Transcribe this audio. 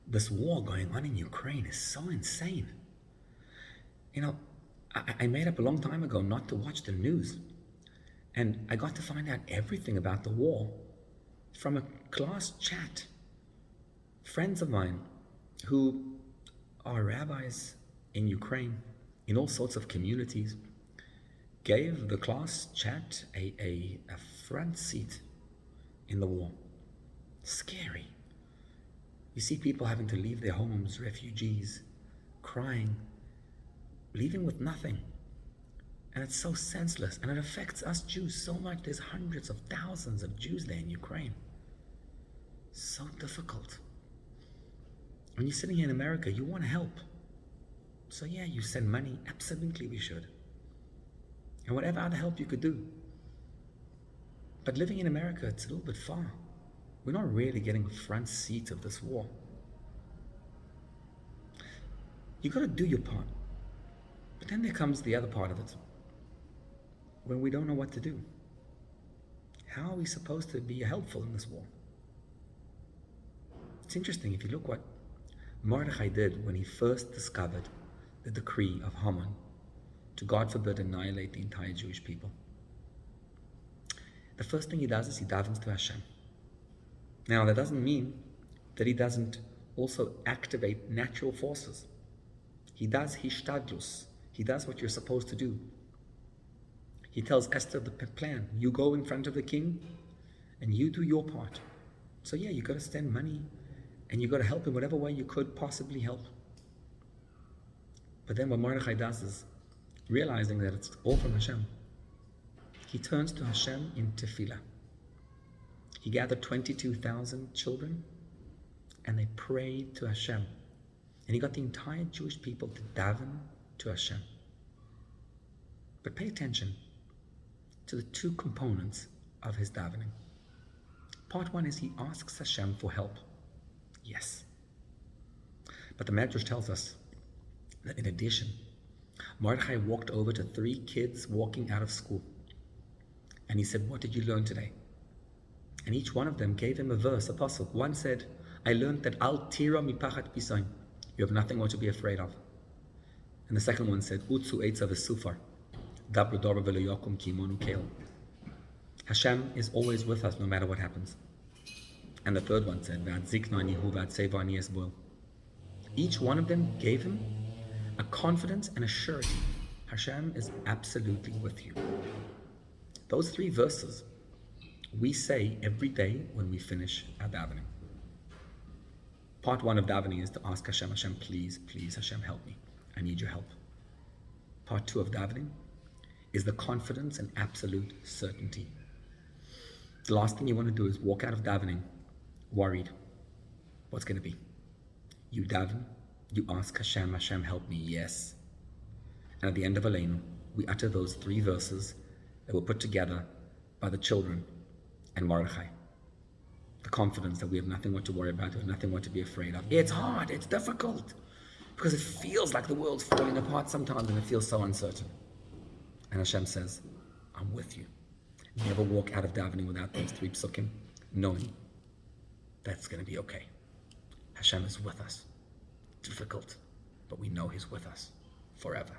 This war going on in Ukraine is so insane. You know, I made up a long time ago not to watch the news. And I got to find out everything about the war from a class chat. Friends of mine who are rabbis in Ukraine, in all sorts of communities, gave the class chat a front seat in the war. Scary. You see people having to leave their homes, refugees, crying, leaving with nothing. And it's so senseless, and it affects us Jews so much. There's hundreds of thousands of Jews there in Ukraine. So difficult. When you're sitting here in America, you want to help. So yeah, you send money. Absolutely we should. And whatever other help you could do. But living in America, it's a little bit far. We're not really getting a front seat of this war. You got to do your part. But then there comes the other part of it, when we don't know what to do. How are we supposed to be helpful in this war? It's interesting if you look what Mordechai did when he first discovered the decree of Haman to, God forbid, annihilate the entire Jewish people. The first thing he does is he davens to Hashem. Now, that doesn't mean that he doesn't also activate natural forces. He does hishtadlus. He does what you're supposed to do. He tells Esther the plan. You go in front of the king and you do your part. So yeah, you got to spend money and you got to help in whatever way you could possibly help. But then what Mordechai does is, realizing that it's all from Hashem, he turns to Hashem in tefillah. He gathered 22,000 children and they prayed to Hashem. And he got the entire Jewish people to daven to Hashem. But pay attention to the two components of his davening. Part one is he asks Hashem for help. Yes. But the Medrash tells us that in addition, Mordechai walked over to 3 kids walking out of school. And he said, what did you learn today? And each one of them gave him a verse, a pasuk. One said, I learned that al tira mipachat pisain. You have nothing more to be afraid of. And the second one said, Utsu eitza v'sufar. Dabru dora v'lo yakum ki imonu kel. Hashem is always with us no matter what happens. And the third one said, V'adzikna nihu v'adseva ani esboil. Each one of them gave him a confidence and a surety. Hashem is absolutely with you. Those 3 verses we say every day when we finish our davening. Part 1 of davening is to ask Hashem, Hashem, please, please, Hashem, help me. I need your help. Part 2 of davening is the confidence and absolute certainty. The last thing you want to do is walk out of davening worried. What's going to be? You daven, you ask Hashem, Hashem, help me, yes. And at the end of Aleinu, we utter those 3 verses that were put together by the children and Mordechai. The confidence that we have nothing what to worry about, we have nothing what to be afraid of. It's hard, it's difficult, because it feels like the world's falling apart sometimes and it feels so uncertain. And Hashem says, I'm with you. Never walk out of davening without those 3 psukim, knowing that's going to be okay. Hashem is with us. Difficult, but we know He's with us forever.